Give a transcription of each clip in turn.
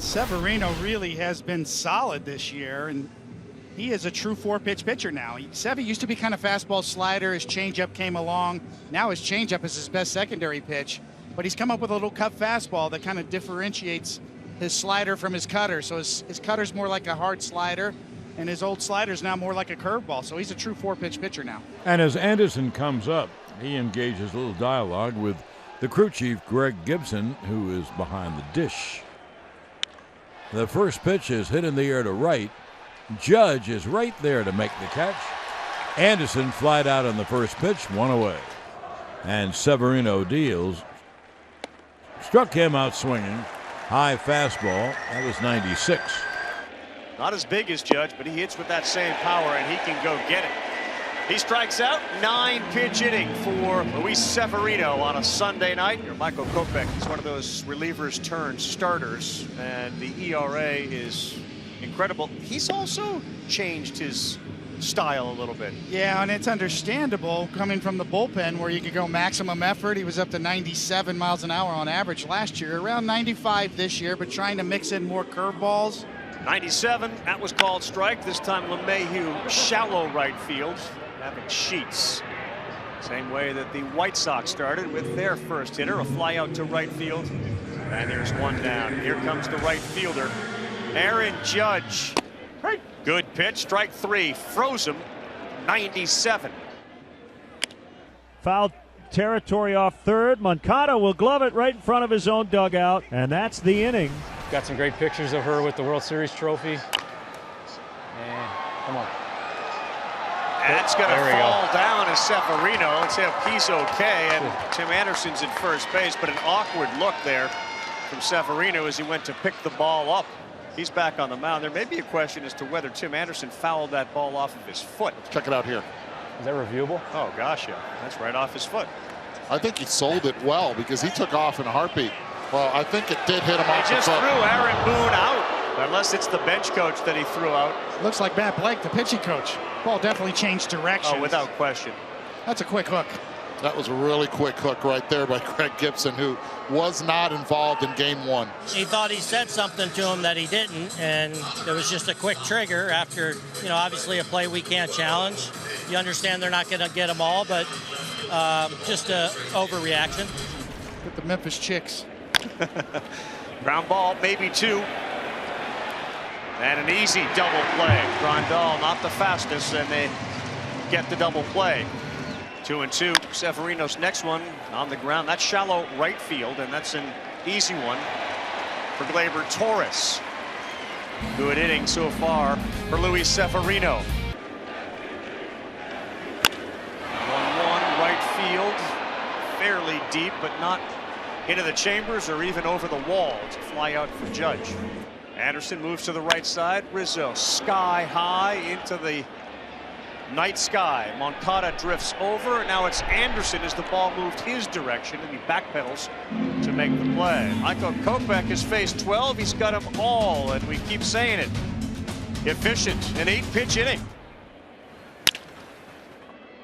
Severino really has been solid this year, and he is a true four-pitch pitcher now. Sevy used to be kind of fastball slider. His changeup came along. Now his changeup is his best secondary pitch, but he's come up with a little cut fastball that kind of differentiates his slider from his cutter. So his cutter's more like a hard slider, and his old slider's now more like a curveball. So he's a true four-pitch pitcher now. And as Anderson comes up, he engages a little dialogue with the crew chief, Greg Gibson, who is behind the dish. The first pitch is hit in the air to right. Judge is right there to make the catch. Anderson flied out on the first pitch, one away. And Severino deals. Struck him out swinging. High fastball. That was 96. Not as big as Judge, but he hits with that same power, and he can go get it. He strikes out. 9-pitch inning for Luis Severino on a Sunday night. Michael Kopech is one of those relievers turned starters, and the ERA is incredible. He's also changed his style a little bit. Yeah, and it's understandable coming from the bullpen where you could go maximum effort. He was up to 97 miles an hour on average last year, around 95 this year, but trying to mix in more curveballs. 97, that was called strike. This time LeMahieu, shallow right field, having Sheets. Same way that the White Sox started with their first hitter, a fly out to right field. And there's one down. Here comes the right fielder, Aaron Judge. Good pitch, strike three, froze him, 97. Foul territory off third. Moncada will glove it right in front of his own dugout, and that's the inning. Got some great pictures of her with the World Series trophy. And come on. That's going to fall down as Severino. Let's see if he's okay. And Tim Anderson's at first base, but an awkward look there from Severino as he went to pick the ball up. He's back on the mound. There may be a question as to whether Tim Anderson fouled that ball off of his foot. Let's check it out here. Is that reviewable? Oh, gosh, yeah. That's right off his foot. I think he sold it well because he took off in a heartbeat. Well, I think it did hit him off the foot. He just threw Aaron Boone out, unless it's the bench coach that he threw out. Looks like Matt Blake, the pitching coach. Ball definitely changed direction. Oh, without question. That's a quick hook. That was a really quick hook right there by Greg Gibson, who was not involved in game one. He thought he said something to him that he didn't, and it was just a quick trigger after, obviously a play we can't challenge. You understand they're not going to get them all, but just a overreaction. With the Memphis Chicks. Ground ball, maybe two. And an easy double play. Grandal not the fastest, and they get the double play. 2-2. Severino's next one on the ground. That's shallow right field, and that's an easy one for Gleyber Torres. Good inning so far for Luis Severino. 1-1 right field. Fairly deep, but not into the chambers or even over the wall. It's a fly out for Judge. Anderson moves to the right side. Rizzo sky high into the night sky. Moncada drifts over. Now it's Anderson as the ball moved his direction, and he backpedals to make the play. Michael Kopech has faced 12. He's got them all, and we keep saying it. Efficient, an 8-pitch inning.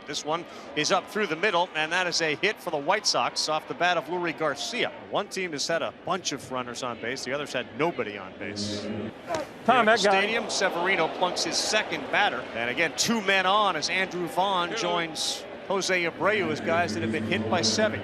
This one is up through the middle, and that is a hit for the White Sox off the bat of Lurie Garcia. One team has had a bunch of runners on base. The others had nobody on base. Time that guy. Stadium, Severino plunks his second batter. And again, two men on as Andrew Vaughn joins Jose Abreu as guys that have been hit by Sevy.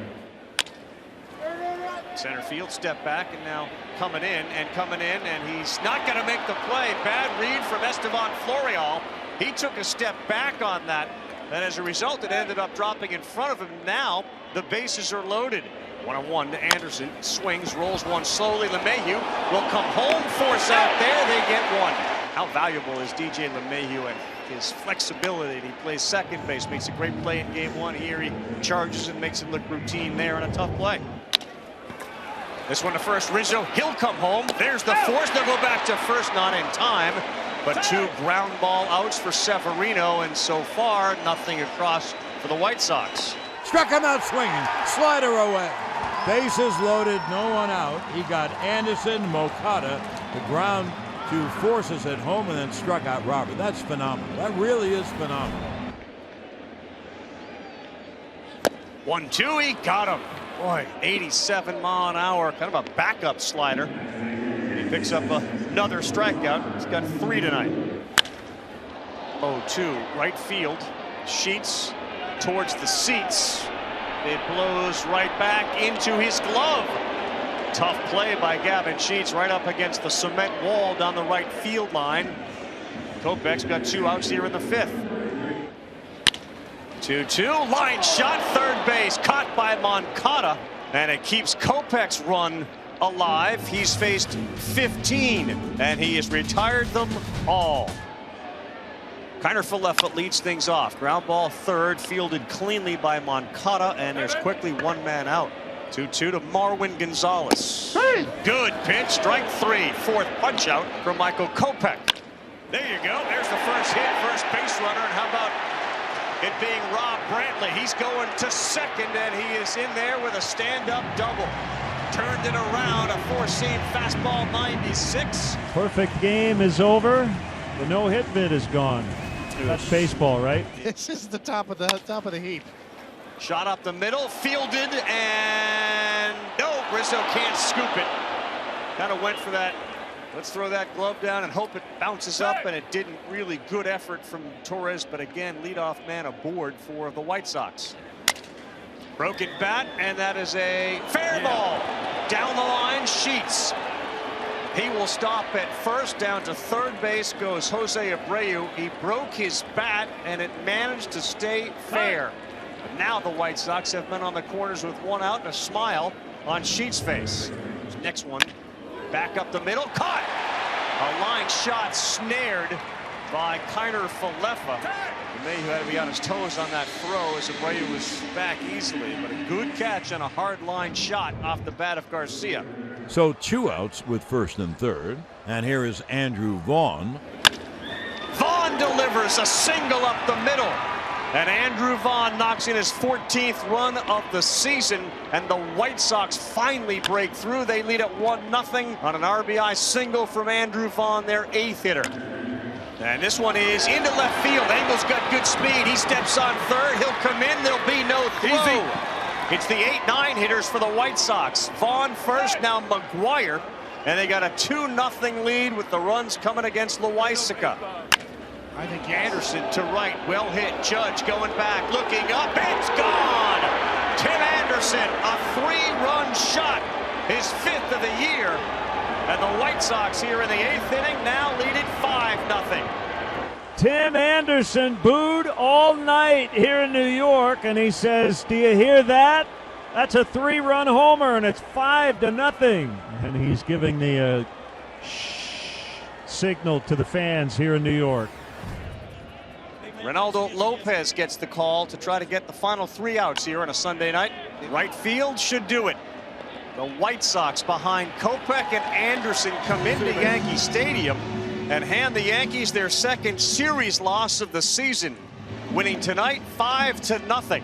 Center field, step back, and now coming in, and he's not going to make the play. Bad read from Estevan Florial. He took a step back on that. And as a result, it ended up dropping in front of him. Now the bases are loaded. 1-1 to Anderson. Swings, rolls one slowly. LeMahieu will come home, force out there. They get one. How valuable is DJ LeMahieu and his flexibility? He plays second base, makes a great play in game one. Here he charges and makes it look routine there on a tough play. This one to first, Rizzo. He'll come home. There's the force. They'll go back to first, not in time. But two ground ball outs for Severino, and so far nothing across for the White Sox. Struck him out swinging. Slider away. Bases loaded, no one out. He got Anderson, Moncada, the ground to forces at home, and then struck out Robert. That's phenomenal. That really is phenomenal. 1-2, he got him. Boy, 87 mile an hour, kind of a backup slider. He picks up another strikeout. He's got 3 tonight. 0-2 right field. Sheets towards the seats. It blows right back into his glove. Tough play by Gavin Sheets right up against the cement wall down the right field line. Kopech's got 2 outs here in the 5th. 2-2 line shot, third base, caught by Moncada, and it keeps Kopech's run alive. He's faced 15 and he has retired them all. Kiner Falefa leads things off. Ground ball third, fielded cleanly by Moncada, and there's quickly 1 man out. 2-2 to Marwin Gonzalez. Good pitch, strike 3. 4th punch out from Michael Kopech. There you go. There's the first hit, first base runner, and how about it being Rob Brantley? He's going to second, and he is in there with a stand-up double. Turned it around, a 4-seam fastball, 96. Perfect game is over. The no-hit bid is gone. That's baseball, right? This is the top of the heap. Shot up the middle, fielded, and no, Rizzo can't scoop it. Kind of went for that. Let's throw that glove down and hope it bounces up, and it didn't. Really good effort from Torres, but again, leadoff man aboard for the White Sox. Broken bat, and that is a fair ball. Down the line, Sheets. He will stop at first. Down to third base goes Jose Abreu. He broke his bat, and it managed to stay fair. But now the White Sox have been on the corners with 1 out and a smile on Sheets' face. Next one, back up the middle, caught. A line shot snared by Kiner Falefa. Mayhew had to be on his toes on that throw as Abreu was back easily, but a good catch and a hard line shot off the bat of Garcia. So 2 outs with first and third. And here is Andrew Vaughn. Vaughn delivers a single up the middle. And Andrew Vaughn knocks in his 14th run of the season. And the White Sox finally break through. They lead at 1-0 on an RBI single from Andrew Vaughn, their 8th hitter. And this one is into left field. Engel's got good speed. He steps on third. He'll come in. There'll be no throw. Easy. It's the 8-9 hitters for the White Sox. Vaughn first, now McGuire. And they got a 2-0 lead with the runs coming against Loaisiga. I think Anderson to right. Well hit. Judge going back. Looking up. It's gone. Tim Anderson, a 3-run shot. His 5th of the year. And the White Sox here in the 8th inning now lead it 5-0. Tim Anderson booed all night here in New York, and he says, do you hear that? That's a 3-run homer, and it's 5-0. And he's giving the signal to the fans here in New York. Ronaldo Lopez gets the call to try to get the final 3 outs here on a Sunday night. Right field should do it. The White Sox behind Kopech and Anderson come into Yankee Stadium and hand the Yankees their 2nd series loss of the season, winning tonight 5-0.